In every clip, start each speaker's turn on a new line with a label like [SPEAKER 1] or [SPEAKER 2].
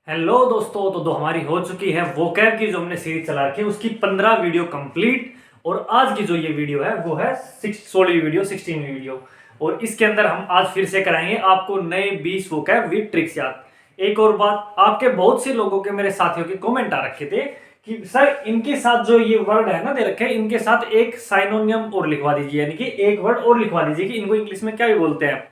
[SPEAKER 1] Hello दोस्तों, तो हमारी हो चुकी है वोकैब की जो हमने सीरीज चला रखी है उसकी 15 वीडियो कंप्लीट। और आज की जो ये वीडियो है वो है 16वीं वीडियो, 16वीं वीडियो। और इसके अंदर हम आज फिर से कराएंगे आपको नए 20 वोकैब विद ट्रिक्स याद। एक और बात, आपके बहुत से लोगों के, मेरे साथियों के कमेंट आ रखे थे कि सर इनके साथ जो ये वर्ड है ना दे रखे हैं, इनके साथ एक साइनोनियम और लिखवा दीजिए, यानी कि एक वर्ड और लिखवा दीजिए कि इनको इंग्लिश में क्या भी बोलते हैं।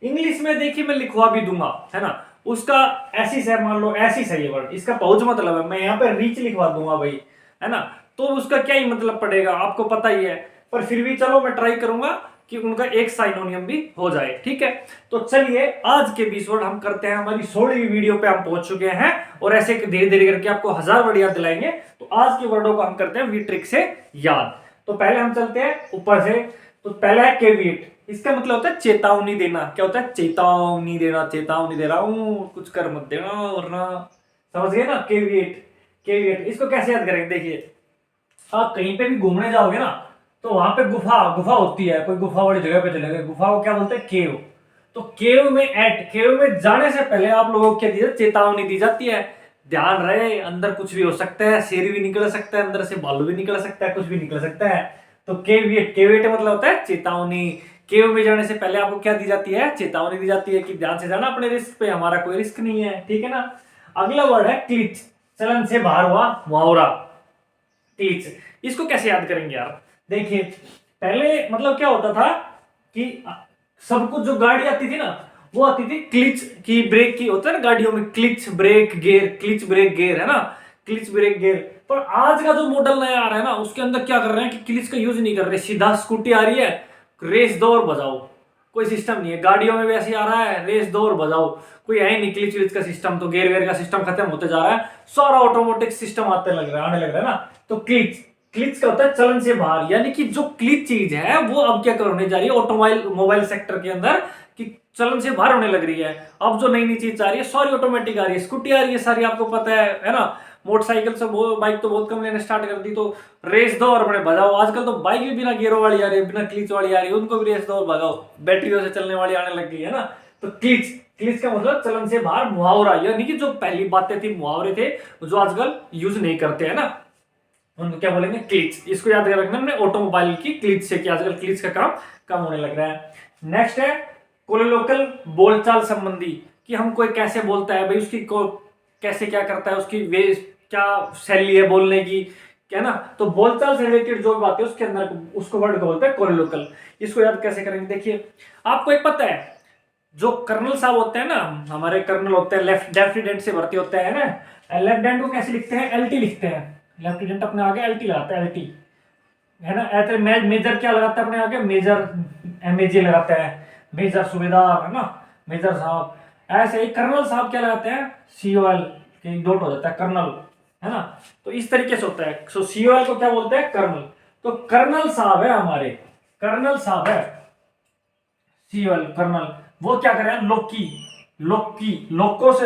[SPEAKER 1] इंग्लिश में देखिए मैं लिखवा भी दूंगा, है ना। उसका ऐसी है, मान लो ऐसी सही है वर्ड, इसका पहुंच मतलब है, मैं यहाँ पे रीच लिखवा दूंगा भाई, है ना। तो उसका क्या ही मतलब पड़ेगा, आपको पता ही है। पर फिर भी चलो मैं ट्राई करूंगा कि उनका एक साइनोनियम भी हो जाए, ठीक है। तो चलिए आज के 20 वर्ड हम करते हैं। हमारी 16वीं वीडियो पे हम पहुंच चुके हैं और ऐसे धीरे धीरे करके आपको 1000 वर्ड याद दिलाएंगे। तो आज के वर्डों को हम करते हैं वी ट्रिक से याद। तो पहले हम चलते हैं ऊपर से। तो पहला है केविएट। इसका मतलब होता है चेतावनी देना। क्या होता है? चेतावनी देना। चेतावनी दे रहा हूं, कुछ कर मत देना वरना, समझ गए ना। केविएट, केविएट इसको कैसे याद करेंगे? देखिए, आप कहीं पे भी घूमने जाओगे ना तो वहां पे गुफा गुफा होती है, कोई गुफा वाली जगह पे चले गए, गुफा को क्या बोलते हैं? केव। तो केव में जाने से पहले आप लोगों को क्या दी जाती है? चेतावनी दी जाती है। ध्यान रहे, अंदर कुछ भी हो सकता है, शेर भी निकल सकता है, अंदर से भालू भी निकल सकता है, कुछ भी निकल सकता है। तो केविएट, केविएट मतलब होता है चेतावनी। केव में जाने से पहले आपको क्या दी जाती है? चेतावनी दी जाती है कि ध्यान से जाना अपने रिस्क पे, हमारा कोई रिस्क नहीं है, ठीक है ना। अगला वर्ड है क्लिच। चलन से बाहर हुआ मुहावरा, क्लिच। इसको कैसे याद करेंगे यार? देखिए, पहले मतलब क्या होता था कि सब कुछ जो गाड़ी आती थी ना, वो आती थी क्लिच की, ब्रेक की होता है ना गाड़ियों में, clutch brake gear, clutch brake gear, है ना, क्लिच ब्रेक गियर। पर आज का जो मॉडल नया आ रहा है ना, उसके अंदर क्या कर रहे हैं कि क्लिच का यूज नहीं कर रहे, सीधा स्कूटी आ रही है, रेस दो और बजाओ। कोई सिस्टम नहीं है। गाड़ियों में भी ऐसे आ रहा है, रेस दो और बजाओ, कोई है नहीं क्लिच विच का सिस्टम। तो गेयर वेयर का सिस्टम खत्म होते जा रहा है, सारा ऑटोमेटिक सिस्टम आने लग रहा है ना। तो क्लिच, क्लिच का होता है चलन से बाहर, यानी कि जो क्लिच चीज है वो अब क्या करने जा रही है ऑटोमोबाइल मोबाइल सेक्टर के अंदर, कि चलन से बाहर होने लग रही है। अब जो नई नई चीज आ रही है सारी ऑटोमेटिक आ रही है, स्कूटी आ रही है सारी, आपको पता है ना। मोटरसाइकिल से बाइक तो बहुत कम लेने स्टार्ट कर दी, तो रेस दो और बड़े बजाओ। आजकल तो बाइक भी बिना गियरों वाली आ रही है, बिना क्लिच वाली आ रही है, उनको भी रेस दो और बजाओ, बैटरियों से चलने वाली आने लग गई है ना। तो क्लिच, क्लिच का मतलब चलन से बाहर मुहावरा, यानी कि जो पहली बातें थी, मुहावरे थे, जो आजकल यूज नहीं करते हैं ना, उनको क्या बोलेंगे? क्लिच। इसको याद रखना हमने ऑटोमोबाइल की क्लिच से, कि आजकल क्लिच का काम कम होने लग रहा है। नेक्स्ट है कोलोलोकल, बोलचाल संबंधी, कि हम कोई कैसे बोलता है भाई, उसकी को कैसे क्या करता है, उसकी वे क्या शैली है बोलने की, क्या ना। तो बोलचाल से रिलेटेड जो बात है उसके अंदर उसको वर्ड को बोलते हैं कोलोलोकल। इसको याद कैसे करेंगे? देखिए, आपको एक पता है, जो कर्नल साहब होते हैं ना, हमारे कर्नल होते हैं, लेफ्टिनेंट से भर्ती होते हैं ना, लेफ्टिनेंट को कैसे लिखते हैं? एलटी लिखते हैं। लेफ्टिनेंट अपने आगे एलटी लगाता है, एलटी, है ना। ऐसे मेजर क्या लगाता है अपने आगे? मेजर, एमएजी लगाता है, मेजर सूबेदार, है ना, मेजर साहब। ऐसे ही कर्नल साहब क्या लगाते हैं? सीओएल के डॉट हो जाता है, कर्नल, है ना। तो इस तरीके से होता है। सो सीओएल को क्या बोलते हैं? कर्नल। तो कर्नल साहब है हमारे, कर्नल साहब है सीओएल, कर्नल। वो क्या कर रहे हैं?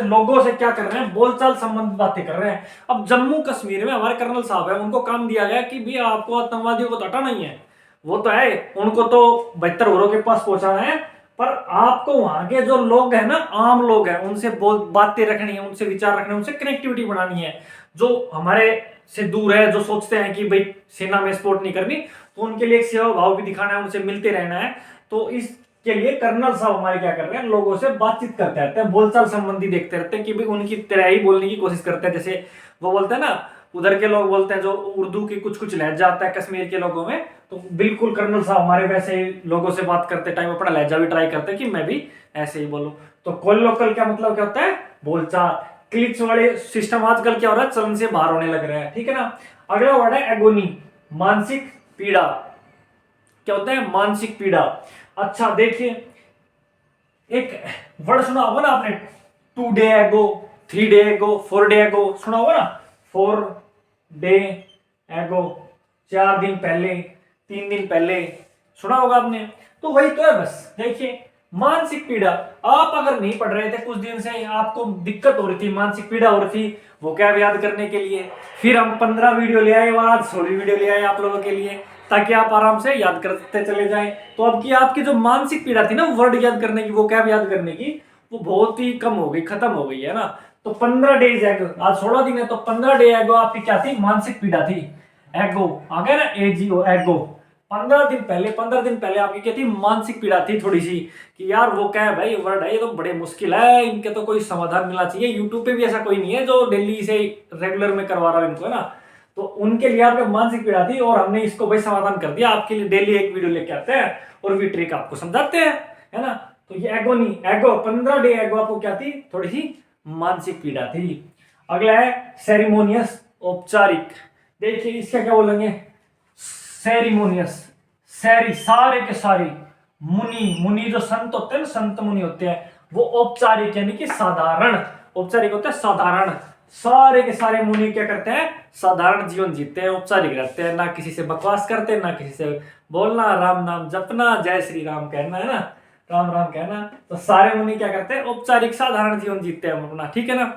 [SPEAKER 1] लोगों से क्या कर रहे हैं? बोलचाल संबंधित बातें कर रहे हैं। अब जम्मू कश्मीर में हमारे कर्नल साहब है, उनको काम दिया गया कि भी आपको आतंकवादियों को तो हटाना ही है, वो तो है, उनको तो 72 घरों के पास पहुंचाना है। पर आपको वहां के जो लोग हैं ना, आम लोग हैं, उनसे बातें रखनी है, उनसे विचार रखने, उनसे कनेक्टिविटी बनानी है। जो हमारे से दूर है, जो सोचते हैं कि भाई सेना में सपोर्ट नहीं करनी, तो उनके लिए एक सेवा भाव भी दिखाना है, उनसे मिलते रहना है। तो इस के लिए कर्नल साहब हमारे क्या कर रहे हैं? लोगों से बातचीत करते रहते हैं, बोलचाल संबंधी देखते रहते हैं कि भी उनकी तरह ही बोलने की कोशिश करते हैं। जैसे वो बोलते हैं ना, उधर के लोग बोलते हैं, जो उर्दू की कुछ कुछ लहजा आता है कश्मीर के लोगों में, तो बिल्कुल कर्नल साहब हमारे वैसे ही लोगों से बात करते टाइम अपना लहजा भी ट्राई करते हैं कि मैं भी ऐसे ही बोलूं। तो कोलोकल क्या मतलब क्या होता है? बोलचाल। क्लिच वाले सिस्टम आजकल क्या हो रहा है? चलन से बाहर होने लग रहा है, ठीक है ना। अगला वर्ड है एगोनी, मानसिक पीड़ा। क्या होता है? मानसिक पीड़ा। अच्छा देखिए, एक वर्ड सुना होगा ना आपने, 2 डे एगो, 3 डे एगो, 4 डे एगो, सुना होगा ना। 4 डे एगो, 4 दिन पहले, 3 दिन पहले, सुना होगा आपने। तो वही तो है बस। देखिए, मानसिक पीड़ा, आप अगर नहीं पढ़ रहे थे कुछ दिन से, आपको दिक्कत हो रही थी, मानसिक पीड़ा हो रही थी वो क्या याद करने के लिए, फिर हम 15 वीडियो ले आए, आज 16 वीडियो ले आए आप लोगों के लिए, ताकि आप आराम से याद करते चले जाएं। तो अब की आपकी जो मानसिक पीड़ा थी ना वर्ड याद करने की, वो क्या याद करने की, वो बहुत ही कम हो गई, खत्म हो गई है ना। तो 15 डेज एगो, आज 16 दिन है तो 15 डे एगो आपकी क्या थी, मानसिक पीड़ा थी। एगो आ गया ना, एजीओ एगो, 15 दिन पहले आपकी क्या थी, मानसिक पीड़ा थी थोड़ी सी, कि यार वो क्या है भाई, वर्ड है ये तो बड़े मुश्किल है, इनके तो कोई समाधान मिलना चाहिए। यूट्यूब पे भी ऐसा कोई नहीं है जो दिल्ली से रेगुलर में करवा रहा है इनको, है ना। तो उनके लिए आपको मानसिक पीड़ा थी और हमने इसको भाई समाधान कर दिया, आपके लिए डेली एक वीडियो लेके आते हैं और भी ट्रिक आपको समझाते हैं, है ना। तो ये एगो नहीं, एगो 15 डे एगो आपको क्या थी, थोड़ी सी मानसिक पीड़ा थी। अगला है सेरिमोनियस, औपचारिक। देखिए इसका क्या बोलेंगे, सेरिमोनियस, सैरी सारे के सारे, मुनि, मुनि जो संत होते हैं ना, संत मुनि होते हैं, वो औपचारिक यानी कि साधारण, औपचारिक होता है साधारण। सारे के सारे मुनि क्या करते हैं, साधारण जीवन जीते हैं, औपचारिक रहते हैं, ना किसी से बकवास करते, ना किसी से बोलना, राम नाम जपना, जय श्री राम कहना, है ना, राम राम कहना। तो सारे मुनि क्या करते हैं, औपचारिक साधारण जीवन जीते हैं अपना, ठीक है ना।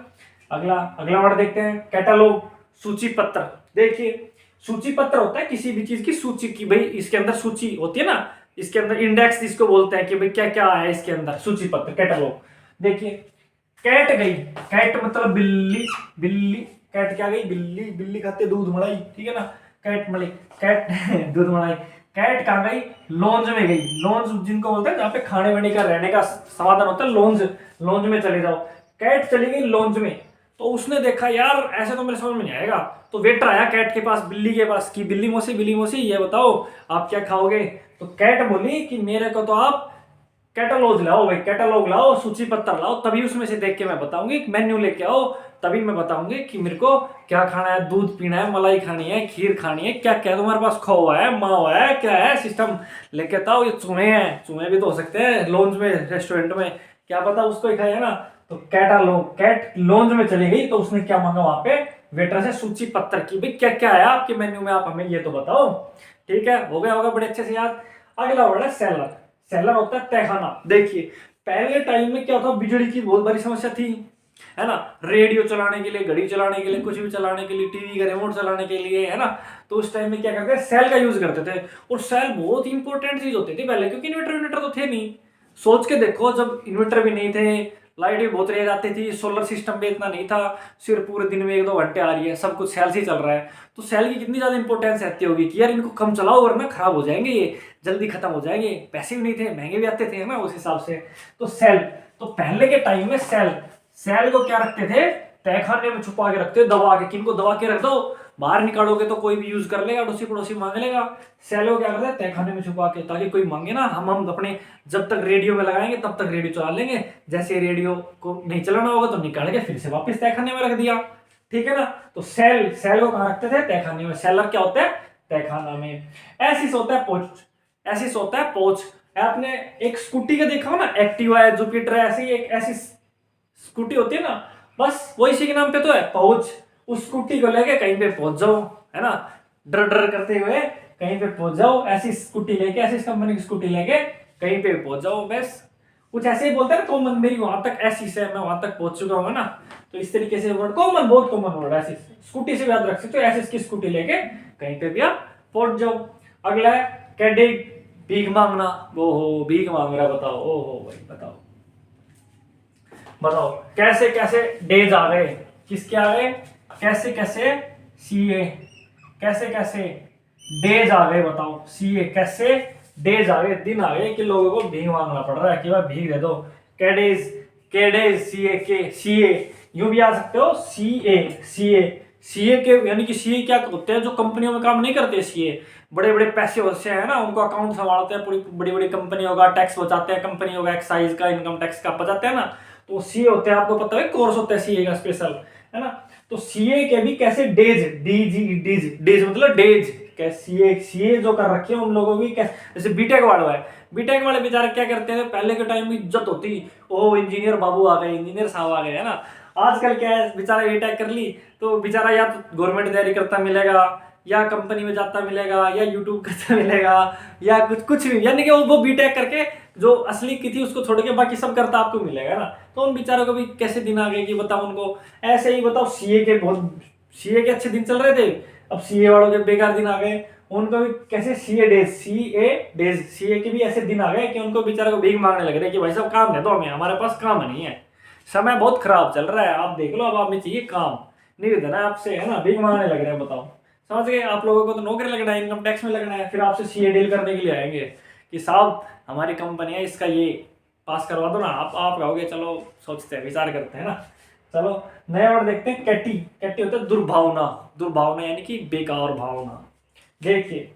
[SPEAKER 1] अगला अगला वर्ड देखते हैं, कैटलॉग, सूची पत्र। देखिए सूची पत्र होता है किसी भी चीज की सूची की, भाई इसके अंदर सूची होती है ना, इसके अंदर इंडेक्स जिसको बोलते हैं कि भाई क्या क्या है इसके अंदर, सूची पत्र, कैटलॉग। देखिए कैट गई, कैट मतलब बिल्ली, बिल्ली, कैट क्या गई, बिल्ली, बिल्ली खाते दूध मलाई, ठीक है ना, कैट मलाई, कैट दूध मलाई। कैट कहाँ गई, लॉन्ज में गई, लॉन्ज जिनको बोलते हैं जहाँ पे खाने वाने का रहने का समाधान होता है, लॉन्ज, लॉन्ज में चले जाओ। कैट चली गई लॉन्ज में, तो उसने देखा यार ऐसे तो मेरे समझ में नहीं आएगा, तो वेटर आया कैट के पास, बिल्ली के पास, कि बिल्ली मौसी ये बताओ आप क्या खाओगे। तो कैट बोली कि मेरे को तो आप कैटलॉग लाओ भाई, कैटलॉग लाओ, सूची पत्र लाओ, तभी उसमें से देख के मैं बताऊंगी, मेन्यू लेके आओ, तभी मैं बताऊंगी कि मेरे को क्या खाना है, दूध पीना है, मलाई खानी है, खीर खानी है, क्या क्या तुम्हारे पास खोआ है, मावा है, क्या है सिस्टम लेके आओ। ये चूहे हैं, चूहे भी तो हो सकते हैं लॉन्ज में, रेस्टोरेंट में, क्या पता उसको ही खाया ना। तो कैटालॉग, कैट लॉन्ज में चली गई, तो उसने क्या मांगा वहां पे वेटर से, सूची पत्र की, भाई क्या क्या है आपके मेन्यू में, आप हमें ये तो बताओ। ठीक है, हो गया होगा बड़े अच्छे से याद। अगला वर्ड है सेलर, सेलर होता है तहखाना। देखिए पहले टाइम में क्या होता, बिजली की बहुत बड़ी समस्या थी, है ना, रेडियो चलाने के लिए, घड़ी चलाने के लिए, कुछ भी चलाने के लिए, टीवी का रिमोट चलाने के लिए, है ना। तो उस टाइम में क्या करते हैं, सेल का यूज करते थे, और सेल बहुत इंपॉर्टेंट चीज होती थी पहले, क्योंकि इन्वर्टर तो थे नहीं। सोच के देखो, जब इन्वर्टर भी नहीं थे, लाइट भी बहुत रह जाती थी, सोलर सिस्टम भी इतना नहीं था, सिर्फ पूरे दिन में 1-2 घंटे आ रही है, सब कुछ सेल से ही चल रहा है। तो सेल की कितनी ज्यादा इंपॉर्टेंस रहती होगी कि यार इनको कम चलाओ वरना खराब हो जाएंगे, ये जल्दी खत्म हो जाएंगे, पैसे भी नहीं थे, महंगे भी आते थे ना उस हिसाब से। तो सेल, तो पहले के टाइम में सेल, सेल को क्या रखते थे, तहखाने में छुपा के रखते, दबा के, किनको दबा के रख दो, बाहर निकालोगे तो कोई भी यूज कर लेगा, अड़ोसी पड़ोसी मांग लेगा। सेल को क्या करते हैं, तहखाने में छुपा के, ताकि कोई मांगे ना, हम अपने जब तक रेडियो में लगाएंगे तब तक रेडियो चला लेंगे, जैसे रेडियो को नहीं चलाना होगा तो निकाल के फिर से वापस तहखाने में रख दिया, ठीक है ना। तो सेल, सेल को कहाँ रखते थे, तहखाने में। सेलर क्या होता है, तहखाना में। एसिस होता है पोच, एसिस होता है पोच। आपने एक स्कूटी का देखा हो ना, एक्टिवा है, जुपिटर है, ऐसी एक ऐसी स्कूटी होती है ना, बस वो इसी के नाम पे तो है, पहुंच। उस स्कूटी को लेके कहीं पे पहुंच जाओ, है ना, डर डर करते हुए कहीं पे पहुंच जाओ, ऐसी स्कूटी लेके, ऐसी कंपनी की स्कूटी लेके कहीं पे पहुंच जाओ, बस। कुछ ऐसे ही बोलते हैं ना, कॉमन, मेरी वहां तक ऐसी से, मैं वहां तक पहुंच चुका हूँ ना, तो इस तरीके से वर्ड कॉमन, बहुत कॉमन वर्ड, ऐसी स्कूटी से याद रख सकते हो, ऐसी की स्कूटी लेके कहीं पे भी आप पहुंच जाओ। अगला है कैडे, भीख मांगना। ओहो भीख मांग रहा, बताओ, ओहो भाई बताओ, बताओ कैसे कैसे डेज आ गए, किसके आ गए, कैसे कैसे सीए, कैसे कैसे डेज आ गए, बताओ सीए, कैसे डेज आ गए, दिन आ गए कि लोगों को भीख मांगना पड़ रहा है कि भाई भीख दे दो। कैडेज, कैडेज, सीए के, सीए यूं भी आ सकते हो, सीए, सीए, सीए के यानी कि सीए क्या होते हैं, जो कंपनियों में काम नहीं करते, सीए बड़े बड़े पैसे होते हैं ना, उनको अकाउंट संभालते हैं, पूरी बड़ी बड़ी कंपनियों का टैक्स बचाते हैं, कंपनियों का एक्साइज का, इनकम टैक्स का बचाते हैं ना, तो सीए होते हैं, आपको पता है कोर्स होता है सीए का स्पेशल, है ना। तो सीए के भी कैसे डेज, डीजी, डेज, डेज मतलब डेज, सीए, सीए जो कर रखे हैं उन लोगों की कैसे, जैसे बीटेक वाला है, बीटेक वाले बेचारे क्या करते थे, पहले के टाइम में इज्जत होती, ओ इंजीनियर बाबू आ गए, इंजीनियर साहब आ गए, है ना। आजकल क्या है, बेचारा बीटेक कर ली तो बेचारा या तो गवर्नमेंट तैयारी करता मिलेगा, या कंपनी में जाता मिलेगा, या यूट्यूब करता मिलेगा, या कुछ भी, यानी कि वो बीटेक करके जो असली की थी उसको छोड़ के बाकी सब करता आपको मिलेगा ना। तो उन बेचारों को भी कैसे दिन आ गए कि बताओ उनको, ऐसे ही बताओ सीए के बहुत, सीए के अच्छे दिन चल रहे थे, अब सीए वालों के बेकार दिन आ गए, उनको भी कैसे CA days, CA days, CA के भी ऐसे दिन आ गए कि उनको बेचारों को भीख मांगने लग रहे कि भाई साहब काम दे दो हमें, हमारे पास काम नहीं है, समय बहुत खराब चल रहा है, आप देख लो। अब आप में चाहिए काम, निवेदन है आपसे, है ना, भीख मांगने लग रहे हैं, बताओ। समझ गए? आप लोगों को तो नौकरी लगना है, इनकम टैक्स में लगना है, फिर आपसे सीए डील करने के लिए आएंगे कि साहब हमारी कंपनी है, इसका ये पास करवा दो ना। आप कहोगे चलो सोचते हैं, विचार करते हैं ना। चलो नया वर्ड देखते हैं, कैटी। कैटी होता है दुर्भावना। दुर्भावना यानी कि बेकार भावना। देखिए,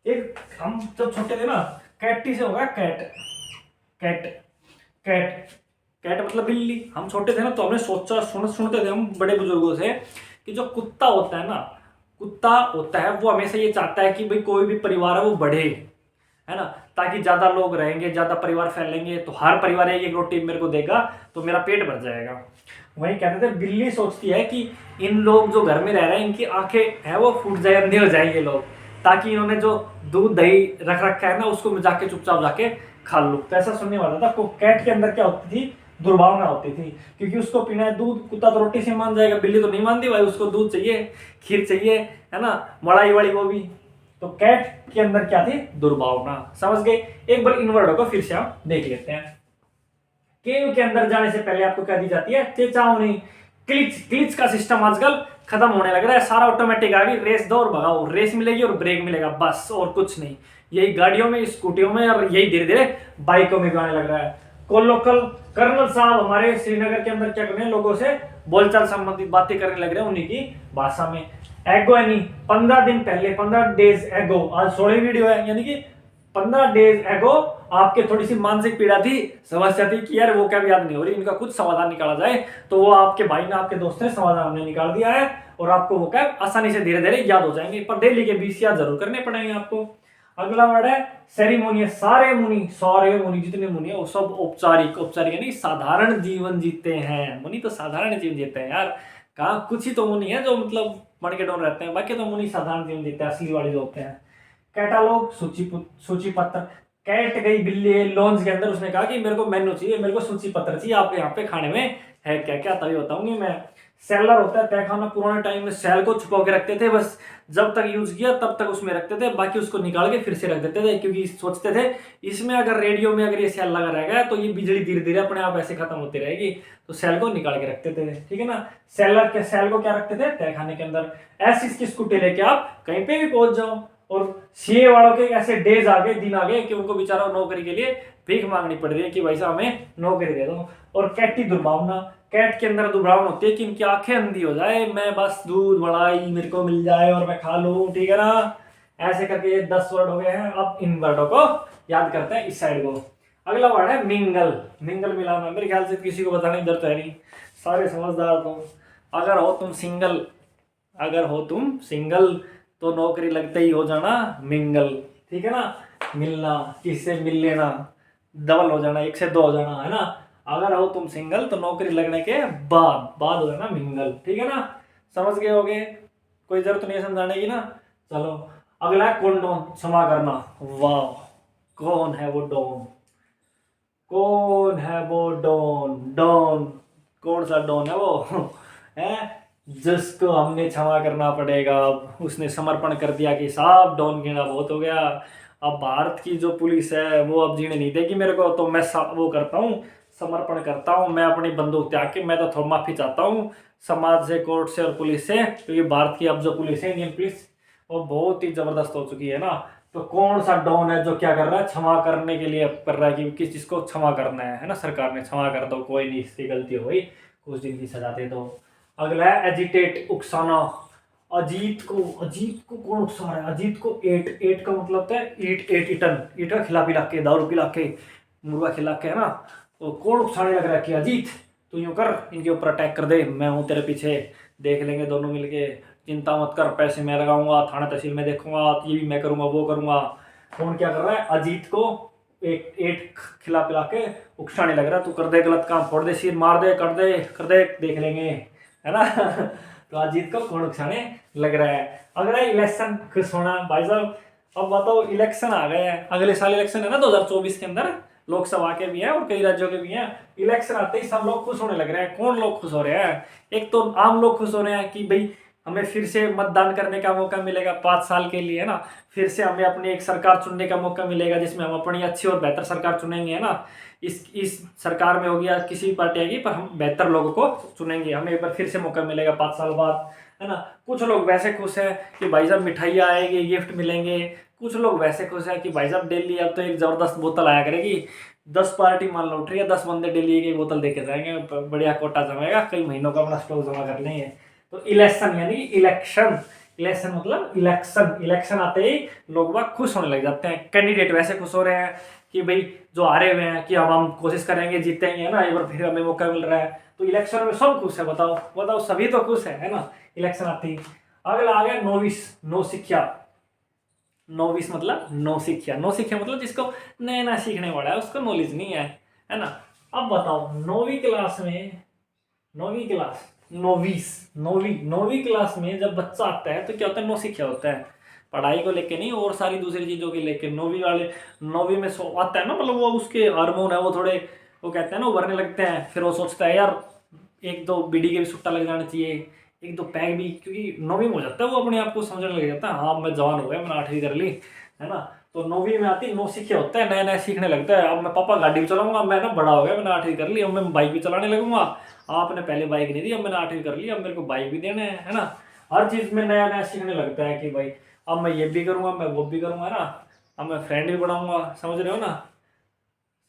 [SPEAKER 1] एक हम जब छोटे थे ना, कैटी से होगा कैट। कैट कैट कैट मतलब बिल्ली। हम छोटे थे ना, तो हमने सोचा सुनते थे हम बड़े बुजुर्गों से कि जो कुत्ता होता है ना, कुत्ता होता है वो हमेशा ये चाहता है कि भाई कोई भी परिवार है वो बढ़े, है ना, ताकि ज्यादा लोग रहेंगे, ज्यादा परिवार फैलेंगे, तो हर परिवार एक रोटी मेरे को देगा तो मेरा पेट भर जाएगा। वही कहते थे, बिल्ली सोचती है कि इन लोग जो घर में रह रहे हैं, इनकी आंखें है वो फूट जाए, अंधे हो जाएंगे लोग, ताकि इन्होंने जो दूध दही रख रखा है ना, उसको मैं जाके चुपचाप जाके खा लूं। तो ऐसा सुनने वाला था। तो कैट के अंदर क्या होती थी? दुर्भावना होती थी, क्योंकि उसको पीना है दूध। कुत्ता तो रोटी से मान जाएगा, बिल्ली तो नहीं मानती भाई, उसको दूध चाहिए, खीर चाहिए, है ना, मलाई वाली वो भी। तो कैट के अंदर क्या थी? दुर्भावना। समझ गए? एक बार इन वर्डों को फिर से हम देख लेते हैं। केव के अंदर जाने से पहले आपको क्या दी जाती है? चेतावनी। क्लिच। क्लिच का सिस्टम आजकल खत्म होने लग रहा है, सारा ऑटोमेटिक आ गई। रेस दो और भगाओ, रेस मिलेगी और ब्रेक मिलेगा, बस और कुछ नहीं। यही गाड़ियों में, स्कूटियों में, और यही धीरे धीरे बाइकों में भी आने लग रहा है। कोलोकल। कर्नल साहब हमारे श्रीनगर के अंदर क्या कर रहे हैं? लोगों से बोलचाल संबंधित बातें करने लग रहे हैं उन्हीं की भाषा में। एगो यानी 15 दिन पहले, 15 डेज एगो। आज 16 वीडियो है, यानी कि 15 डेज एगो आपके थोड़ी सी मानसिक पीड़ा थी, समस्या थी कि यार वो क्या भी याद नहीं हो रही, इनका कुछ समाधान निकाला जाए, तो वो आपके भाई ने, आपके दोस्त ने समाधान हमने निकाल दिया है, और आपको वो क्या आसानी से धीरे धीरे याद हो जाएंगे। पर डेली के 20 याद जरूर करने पड़ेंगे आपको। अगला वर्ड है सेरेमोनी। सारे मुनि जितने मुनि है वो सब औपचारिक। औपचारिक यानी साधारण जीवन जीते हैं। मुनि तो साधारण जीवन जीते हैं यार, कहाँ कुछ ही तो मुनि है जो मतलब मण के डोर रहते हैं, बाकी तो मुनि साधारण जीवन जीते हैं, असली वाले जो होते हैं। कैटालॉग। सूची पत्र। कैट गई बिल्ली लॉन्च के अंदर, उसने कहा कि मेरे को मेन्यू चाहिए, मेरे को सूची पत्र चाहिए, आपके यहाँ पे खाने में है क्या क्या, तभी बताऊंगी मैं। सेलर होता है तहखाना। पुराने टाइम में सेल को छुपा के रखते थे, बस जब तक यूज किया तब तक उसमें रखते थे, बाकी उसको निकाल के फिर से रख देते थे, क्योंकि सोचते थे इसमें अगर रेडियो में अगर ये सेल लगा रहेगा तो ये बिजली धीरे धीरे अपने आप ऐसे खत्म होती रहेगी, तो सेल को निकाल के रखते थे, ठीक है ना। सेल को क्या रखते थे? तहखाने के अंदर। ऐसी इसकी स्कूटी लेके आप कहीं पे भी पहुंच जाओ। और सीए वालों के ऐसे डेज आ गए, दिन आ गए कि उनको बेचारा नौकरी के लिए भीख मांगनी पड़ रही है कि भाई साहब हमें नौकरी दे दो। और कैटी दुर्भावना। कैट के अंदर दुर्भावना होती है कि इनकी आंखें अंधी हो जाए, मैं बस दूध मलाई मेरे को मिल जाए और मैं खा लूं, ठीक है ना। ऐसे करके ये 10 वर्ड हो गए हैं। अब इन वर्डों को याद करते हैं, इस साइड को। अगला वर्ड है मिंगल। मिंगल मिलाना। मेरे ख्याल से किसी को बताने की जरूरत है नहीं, सारे समझदार तुम। अगर हो तुम सिंगल तो नौकरी लगते ही हो जाना मिंगल, ठीक है ना। मिलना, किससे मिल लेना, डबल हो जाना, 1 से 2 हो जाना, है ना। अगर हो तुम सिंगल तो नौकरी लगने के बाद हो जाना मिंगल, ठीक है ना। समझ गए होगे, कोई जरूरत नहीं है समझाने की ना। चलो अगला है कॉन्डोम, क्षमा करना। वाह, कौन है वो डॉन? कौन है वो डॉन? डॉन कौन सा डॉन है वो? है जिसको हमने क्षमा करना पड़ेगा। अब उसने समर्पण कर दिया कि साहब डॉन गिना बहुत हो गया, अब भारत की जो पुलिस है वो अब जीने नहीं देगी मेरे को, तो मैं वो करता हूँ, समर्पण करता हूँ, मैं अपनी बंदूक त्याग के मैं तो थोड़ा माफी चाहता हूँ समाज से, कोर्ट से और पुलिस से, क्योंकि भारत की अब जो पुलिस है, इंडियन पुलिस, वो बहुत ही जबरदस्त हो चुकी है ना। तो कौन सा डॉन है जो क्या कर रहा है? क्षमा करने के लिए कर रहा है कि किस चीज को क्षमा करना है ना। सरकार ने क्षमा कर दो, कोई नहीं, इससे गलती हो गई, कुछ दिन की सजा दे दो। अगला है एजिटेट, उकसाना। अजीत को कौन उकसा रहा है? अजीत को एट का मतलब होता है ईट का खिला पिला के, दारू पिला के, मुर्गा खिला के, है ना। तो कौन उकसाने लग रहा है कि अजीत तू यूं कर, इनके ऊपर अटैक कर दे, मैं हूं तेरे पीछे, देख लेंगे दोनों मिलके, चिंता मत कर, पैसे मैं लगाऊंगा, थाना तहसील में देखूंगा, ये भी मैं करूंगा, वो करूंगा। कौन क्या कर रहा है? अजीत को एट खिला पिला के उकसाने लग रहा है, तू कर दे गलत काम, फोड़ दे सिर, मार दे, कर दे, देख लेंगे, है ना। तो अजीत को कौन उकसाने लग रहा है? अगला इलेक्शन, खुश होना। भाई साहब अब बताओ, इलेक्शन आ गए हैं, अगले साल इलेक्शन है ना 2024 के अंदर, लोकसभा के भी हैं और कई राज्यों के भी हैं। इलेक्शन आते ही सब लोग खुश होने लग रहे हैं। कौन लोग खुश हो रहे हैं? एक तो आम लोग खुश हो रहे हैं कि भाई हमें फिर से मतदान करने का मौका मिलेगा 5 साल के लिए, है ना। फिर से हमें अपनी एक सरकार चुनने का मौका मिलेगा जिसमें हम अपनी अच्छी और बेहतर सरकार चुनेंगे, है ना। इस सरकार में होगी या किसी पार्टी आएगी, पर हम बेहतर लोगों को चुनेंगे, हमें एक बार फिर से मौका मिलेगा 5 साल बाद, है ना। कुछ लोग वैसे खुश हैं कि भाई साहब मिठाइयाँ आएगी, गिफ्ट मिलेंगे। कुछ लोग वैसे खुश हैं कि भाई साहब डेली अब तो एक जबरदस्त बोतल आया करेगी, 10 पार्टी मान लो उठ रही है, 10 बंदे डेली एक बोतल देके जाएंगे, बढ़िया कोटा जमेगा, कई महीनों का अपना स्टॉक जमा कर लेंगे। तो इलेक्शन यानी इलेक्शन, इलेक्शन मतलब इलेक्शन, इलेक्शन आते ही लोग बाग खुश होने लग जाते हैं। कैंडिडेट वैसे खुश हो रहे हैं कि भाई जो हारे हुए हैं कि अब हम कोशिश करेंगे जीतेंगे ना, एक बार फिर हमें मौका मिल रहा है। तो इलेक्शन में सब खुश है, बताओ बताओ, सभी तो खुश है ना, इलेक्शन आती ही। अगला आ गया नौवीस, नौ शिक्षा। नौवीस मतलब नौ शिक्षा, नौ शिक्षा मतलब जिसको नया नया सीखने वाला है, उसको नॉलेज नहीं है ना। अब बताओ नौवीं क्लास में, नौवीं क्लास, नौवीं क्लास में जब बच्चा आता है तो क्या होता है, नौ शिक्षा होता है। पढ़ाई को लेके नहीं और सारी दूसरी चीज़ों के लेके। नौवीं में आता है ना, मतलब वो उसके हार्मोन है वो थोड़े, वो कहते हैं ना, उभरने लगते हैं। फिर वो सोचता है यार एक दो बीड़ी के भी सुट्टा लग जाना चाहिए, एक दो पैग भी, क्योंकि नौवीं में हो जाता है वो अपने आप को समझने लग जाता है, हाँ मैं जवान हो गया, मैंने 8वीं कर ली, है ना। तो नौवीं में आती नौ सीखे होता है, नया नया सीखने लगता है। अब मैं पापा गाड़ी भी चलाऊंगा, मैं ना बड़ा हो गया, मैंने 8वीं कर ली, अब मैं बाइक भी चलाने लगूंगा। आपने पहले बाइक नहीं दी, अब मैंने 8वीं कर ली, अब मेरे को बाइक भी देने है ना। हर चीज़ में नया नया सीखने लगता है कि भाई अब मैं ये भी करूँगा, मैं वो भी करूँगा ना, अब मैं फ्रेंड भी बनाऊंगा, समझ रहे हो ना,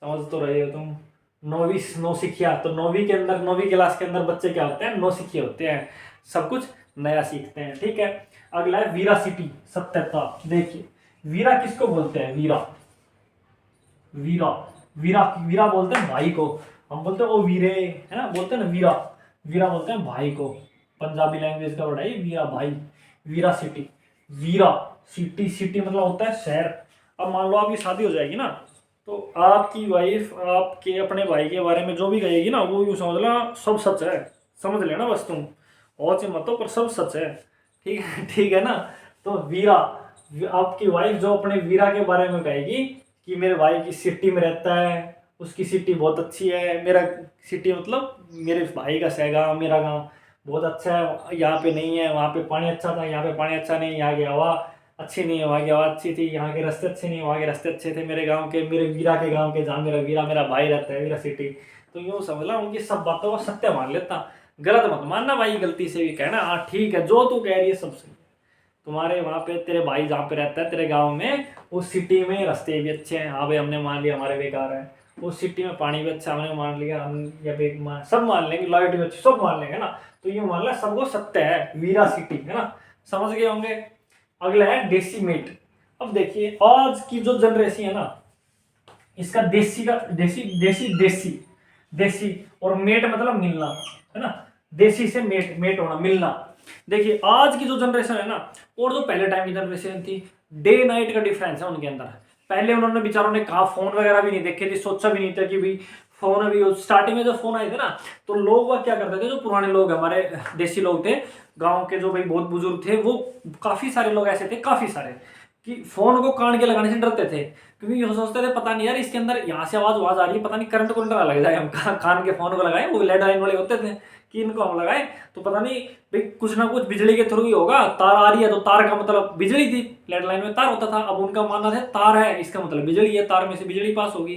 [SPEAKER 1] समझ तो रहे हो तुम। नौ सिखिया, तो नौवीं के अंदर, नौवीं क्लास के अंदर बच्चे क्या होते हैं, नौ सिखिए होते हैं, सब कुछ नया सीखते हैं, ठीक है। अगला है वीरा सिटी, सत्यता। देखिए वीरा किसको बोलते हैं, वीरा, वीरा, वीरा, वीरा बोलते हैं भाई को, हम बोलते हैं ओ वीरे, है ना, बोलते हैं ना वीरा, वीरा बोलते हैं भाई को, पंजाबी लैंग्वेज का वर्ड है ये वीरा भाई। वीरा सिटी, वीरा सिटी, सिटी मतलब होता है शहर। अब मान लो आपकी शादी हो जाएगी ना, तो आपकी वाइफ आपके अपने भाई के बारे में जो भी कहेगी ना, वो यूँ समझ लो सब सच है, समझ लेना बस तुम, और से मत हो, पर सब सच है, ठीक है ठीक है ना। तो वीरा, आपकी वाइफ जो अपने वीरा के बारे में कहेगी कि मेरे भाई की सिटी में रहता है, उसकी सिटी बहुत अच्छी है, मेरा सिटी मतलब मेरे भाई का सहगांव, मेरा गांव बहुत अच्छा है, यहाँ पे नहीं है, वहाँ पे पानी अच्छा था, यहाँ पे पानी अच्छा नहीं, यहाँ की हवा अच्छी नहीं है, वहाँ की हवा अच्छी थी, यहाँ के रास्ते अच्छे नहीं, वहाँ के रास्ते अच्छे थे, मेरे गांव के, मेरे वीरा के गांव के, जहाँ मेरा वीरा मेरा भाई रहता है, वीरा सिटी। तो यूँ समझ ला उनकी सब बातों को सत्य मान लेता, गलत मत मानना भाई, गलती से भी कहना हाँ ठीक है जो तू कह रही है सब सही। तुम्हारे वहाँ पे तेरे भाई जहाँ पे रहता है तेरे गाँव में, उस सिटी में रास्ते भी अच्छे हैं, हाँ भाई हमने मान लिया हमारे बेकार है, उस सिटी में पानी भी अच्छा हमने मान लिया, हम या सब मान लेंगे, लाइट भी अच्छी सब मान लेंगे ना। तो ये मान ला सबको सत्य है, वीरा सिटी, है ना, समझ गए होंगे। अगला है डेसीमेट। अब देखिए आज की जो जनरेशन है ना, इसका देसी का देसी देसी देसी देसी और मेट मतलब मिलना, है ना, देसी से मेट, मेट होना, मिलना। देखिए आज की जो जनरेशन है ना, और जो पहले टाइम की जनरेशन थी, डे नाइट का डिफरेंस है उनके अंदर। पहले उन्होंने बेचारों ने कहा फोन वगैरह भी नहीं देखे थे, सोचा भी नहीं था कि भाई फोन अभी, स्टार्टिंग में जब फोन आए थे ना, तो लोग वह क्या करते थे, जो पुराने लोग हमारे देसी लोग थे गांव के, जो भाई बहुत बुजुर्ग थे, वो काफी सारे लोग ऐसे थे, काफी सारे, कि फोन को कान के लगाने से डरते थे, क्योंकि ये सोचते थे पता नहीं यार इसके अंदर यहाँ से आवाज आ रही है, पता नहीं करंट ना लग जाए, हम कान के फोन को लगाए, वो लैंडलाइन वाले होते थे, कि इनको हम लगाए तो पता नहीं भाई कुछ ना कुछ बिजली के थ्रू ही होगा, तार आ रही है तो तार का मतलब बिजली थी, लैंडलाइन में तार होता था, अब उनका मानना था तार है इसका मतलब बिजली है, तार में से बिजली पास होगी,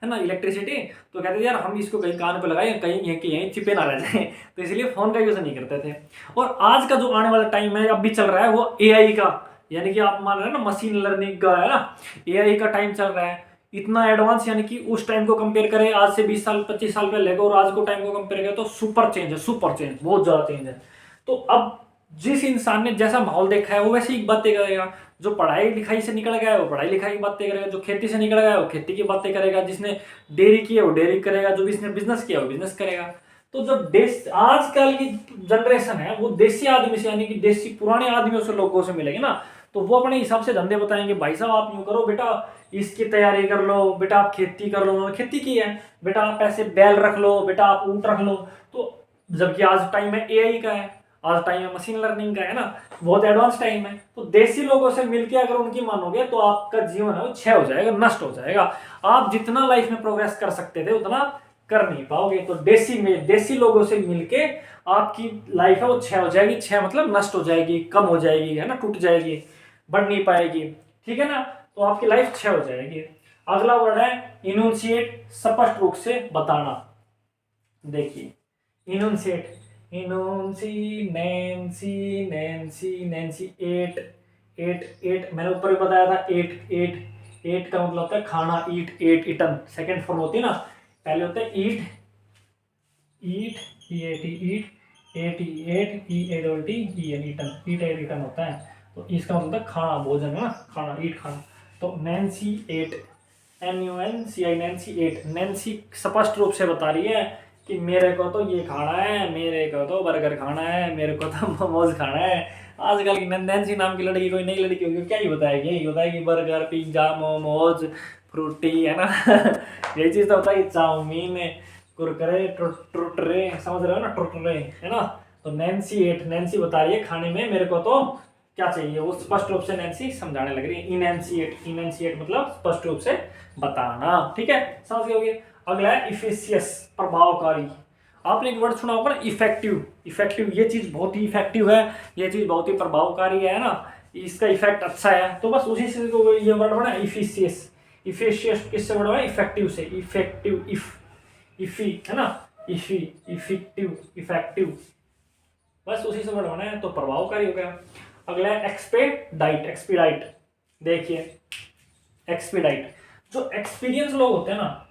[SPEAKER 1] है ना, इलेक्ट्रिसिटी। तो कहते थे यार हम इसको कहीं कान पे लगाए, कहीं यहीं के यहीं चिपे ना रह जाए, तो इसलिए फोन का यूज नहीं करते थे। और आज का जो आने वाला टाइम है, अब भी चल रहा है, वो एआई का, यानी कि आप मान रहे हैं ना मशीन लर्निंग का, है ना, एआई का टाइम चल रहा है, इतना एडवांस, यानी कि उस टाइम को कंपेयर करें आज से 20 साल 25 साल पहले को, और आज को टाइम को कंपेयर करें तो सुपर चेंज है, सुपर चेंज, बहुत ज्यादा चेंज है। तो अब जिस इंसान ने जैसा माहौल देखा है वो वैसे ही बातें करेगा, जो पढ़ाई लिखाई से निकल गया है वो पढ़ाई लिखाई की बातें करेगा, जो खेती से निकल गया है वो खेती की बातें करेगा, जिसने डेयरी की है वो डेयरी करेगा, जो जिसने बिजनेस किया वो बिजनेस करेगा। तो जो देश आजकल की जनरेशन है वो देसी आदमी से, यानी कि देसी पुराने आदमियों से, लोगों से मिलेगी ना, तो वो अपने हिसाब से धंधे बताएंगे, भाई साहब आप यूं करो बेटा, इसकी तैयारी कर लो बेटा, आप खेती कर लो, उन्होंने खेती की है बेटा, आप ऐसे बैल रख लो बेटा, आप ऊंट रख लो। तो जबकि आज टाइम है एआई का है, आज टाइम है मशीन लर्निंग का, है ना, बहुत एडवांस टाइम है। तो देसी लोगों से मिलके अगर उनकी मानोगे तो आपका जीवन है वो क्षय हो जाएगा, नष्ट हो जाएगा। आप जितना लाइफ में प्रोग्रेस कर सकते थे उतना कर नहीं पाओगे। तो देसी लोगों से मिलके आपकी लाइफ है वो क्षय हो जाएगी। क्षय मतलब नष्ट हो जाएगी, कम हो जाएगी, है ना, टूट जाएगी, बढ़ नहीं पाएगी, ठीक है ना। तो आपकी लाइफ क्षय हो जाएगी। अगला वर्ड है इनुंशिएट, स्पष्ट रूप से बताना। देखिए इनुंशिएट, इनुंसी नैन्सी नैन्सी नैन्सी, एट एट एट, मैंने ऊपर भी बताया था। एट एट एट का मतलब होता है खाना, eat ate eaten, second form होती है ना। पहले होता है eat, eat E A T eat, ate E ate E A double T E N eaten, eat ate eaten होता है। तो इसका मतलब खाना, भोजन है ना, खाना, ईट खाना। तो Nancy ate, NUNCI Nancy ate. Nancy स्पष्ट रूप से बता रही है कि मेरे को तो ये खाना है, मेरे को तो बर्गर खाना है, मेरे को तो मोमोज खाना है। आजकल की नैन्सी नाम की लड़की, कोई नई लड़की होगी क्या ही बताएगी, यही बताएगी बर्गर, पिज्जा, मोमोज, फ्रूटी, है ना यही चीज़ तो होता है, चाउमीन, कुरकुरे, टुरटुरे, समझ रहे हो ना, टुरटुरे, है ना। तो नैन्सी एट, नैन्सी बता रही है खाने में मेरे को तो क्या चाहिए, वो स्पष्ट रूप से नैन्सी समझाने लग रही है। इनैन्सिएट, इनैन्सिएट मतलब स्पष्ट रूप से बताना, ठीक है, समझ गए होगे। अगला है इफिशियस, प्रभावकारी। आपने एक वर्ड सुना होगा ना, इफेक्टिव। इफेक्टिव, ये चीज बहुत ही इफेक्टिव है, ये चीज बहुत ही प्रभावकारी है ना, इसका इफेक्ट अच्छा है। तो बस उसी से तो ये वर्ड बना इफिशियस। इफिशियस किससे वर्ड बना, इफेक्टिव से। इफेक्टिव, इफी, है ना, इफी, इफेक्टिव, इफेक्टिव, बस उसी से वर्ड बना है, तो प्रभावकारी हो गया। अगला है एक्सपेडाइट, एक्सपीडाइट। देखिए एक्सपीडाइट, जो एक्सपीरियंस लोग होते हैं ना,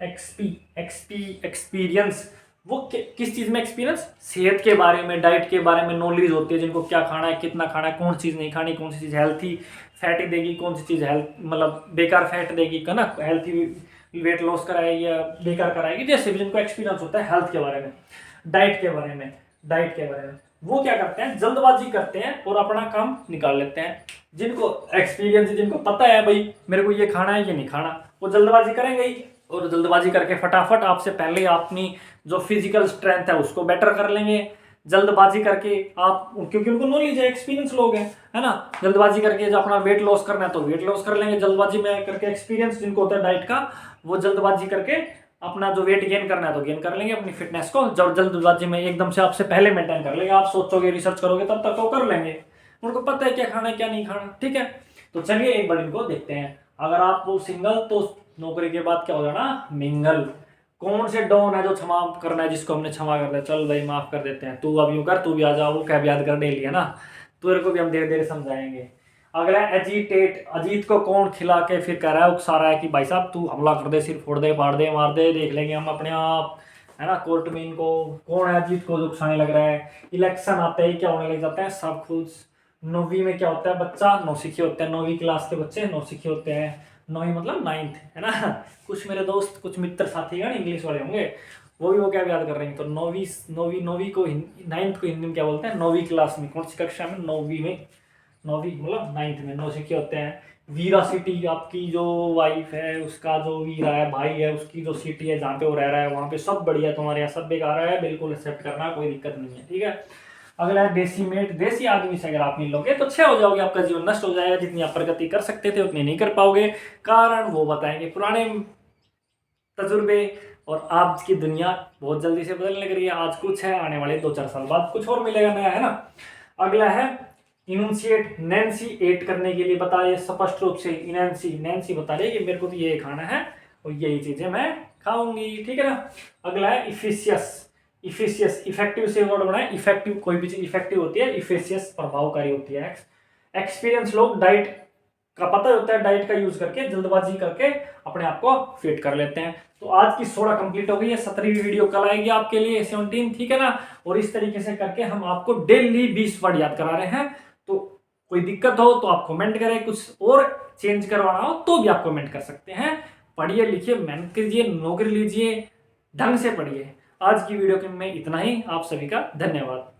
[SPEAKER 1] एक्सपीरियंस, वो किस चीज में एक्सपीरियंस, सेहत के बारे में, डाइट के बारे में नॉलेज होती है, जिनको क्या खाना है, कितना खाना है, कौन सी चीज नहीं खानी, कौन सी चीज हेल्थी फैटी देगी, कौन सी चीज हेल्थ मतलब बेकार फैट देगी, है ना, हेल्थी वेट लॉस कराएगी या बेकार कराएगी, जैसे भी जिनको एक्सपीरियंस होता है हेल्थ के बारे में, डाइट के बारे में, डाइट के बारे में, वो क्या करते हैं, जल्दबाजी करते हैं और अपना काम निकाल लेते हैं। जिनको एक्सपीरियंस, जिनको पता है भाई मेरे को ये खाना है ये नहीं खाना, वो जल्दबाजी करेंगे ही, और जल्दबाजी करके फटाफट आपसे पहले अपनी जो फिजिकल स्ट्रेंथ है उसको बेटर कर लेंगे। जल्दबाजी करके आप, क्योंकि उनको नॉलेज है, एक्सपीरियंस लोग हैं, है ना, जल्दबाजी करके जो अपना वेट लॉस करना है तो वेट लॉस कर लेंगे जल्दबाजी में करके। एक्सपीरियंस जिनको होता है डाइट का, वो जल्दबाजी करके अपना जो वेट गेन करना है तो गेन कर लेंगे, अपनी फिटनेस को जब जल्दबाजी में एकदम से आपसे पहले मेंटेन कर लेंगे। आप सोचोगे, रिसर्च करोगे, तब तक तो कर लेंगे, उनको पता है क्या खाना है क्या नहीं खाना, ठीक है। तो चलिए एक बार इनको देखते हैं। अगर आप वो सिंगल, तो नौकरी के बाद क्या हो जाना, मिंगल। कौन से डॉन है जो क्षमा करना है, जिसको हमने क्षमा कर दिया, चल भाई माफ कर देते हैं, तू अब यूं कर, तू भी आ जाओ, वो कैब याद कर डेली, है ना, तेरे को भी हम धीरे धीरे समझाएंगे। अगला एजिटेट, अजीत को कौन खिला के फिर कह रहा है, उकसा रहा है कि भाई साहब तू हमला कर दे, सिर फोड़ दे, फाड़ दे, मार दे, देख लेंगे हम अपने आप, है ना। कोर्ट में इनको कौन है, अजीत को उकसाने लग रहा है। इलेक्शन आते ही क्या होने लग जाता है, सब कुछ। 9वीं में क्या होता है, बच्चा नौसिखिए होते हैं, 9वीं क्लास के बच्चे नौसिखिए होते हैं। 9वीं मतलब 9th, है ना। कुछ मेरे दोस्त, कुछ मित्र साथी हैं इंग्लिश वाले होंगे, वो क्या याद कर रहे हैं। तो 9वीं को 9th को हिंदी में क्या बोलते हैं, 9वीं क्लास में, कौन सी कक्षा में, 9वीं में, 9वीं मतलब 9th में नौसिखिए होते हैं। वीरा सिटी, आपकी जो वाइफ है उसका जो वीरा है, भाई है, उसकी जो सिटी है जहाँ पे वो रह रहा है, वहाँ पे सब बढ़िया, तुम्हारे यहाँ सब बेकार है, बिल्कुल एक्सेप्ट करना, कोई दिक्कत नहीं है, ठीक है। अगला है डेसीमेट, देसी आदमी से अगर आप मिल लोगे तो अच्छे हो जाओगे, आपका जीवन नष्ट हो जाएगा, जितनी आप प्रगति कर सकते थे उतनी नहीं कर पाओगे। कारण वो बताएंगे पुराने तजुर्बे, और आज की दुनिया बहुत जल्दी से बदलने लग रही है। आज कुछ है, आने वाले 2-4 साल बाद कुछ और मिलेगा नया, है ना। अगला है इनुंशिएट, नैन्सी एट करने के लिए बता रही है स्पष्ट रूप से। नैन्सी बता रही है कि मेरे को तो ये खाना है और यही चीजें मैं खाऊंगी, ठीक है ना। अगला है इफिशियस, इफेक्टिव से वर्ड बनाए, इफेक्टिव, कोई भी चीज इफेक्टिव होती है, इफिशियस प्रभावकारी होती है। एक्सपीरियंस लोग डाइट का पता होता है, डाइट का यूज करके जल्दबाजी करके अपने आप को फिट कर लेते हैं। तो आज की 16 कंप्लीट हो गई है, 17वीं वीडियो कल आएगी आपके लिए, 17, ठीक है ना। और इस तरीके से करके हम आपको डेली 20 वर्ड याद करा रहे हैं। तो कोई दिक्कत हो तो आप कमेंट करें, कुछ और चेंज करवाना हो तो भी आप कमेंट कर सकते हैं। पढ़िए लिखिए, मेहनत कीजिए, नौकरी लीजिए, ढंग से पढ़िए। आज की वीडियो में इतना ही, आप सभी का धन्यवाद।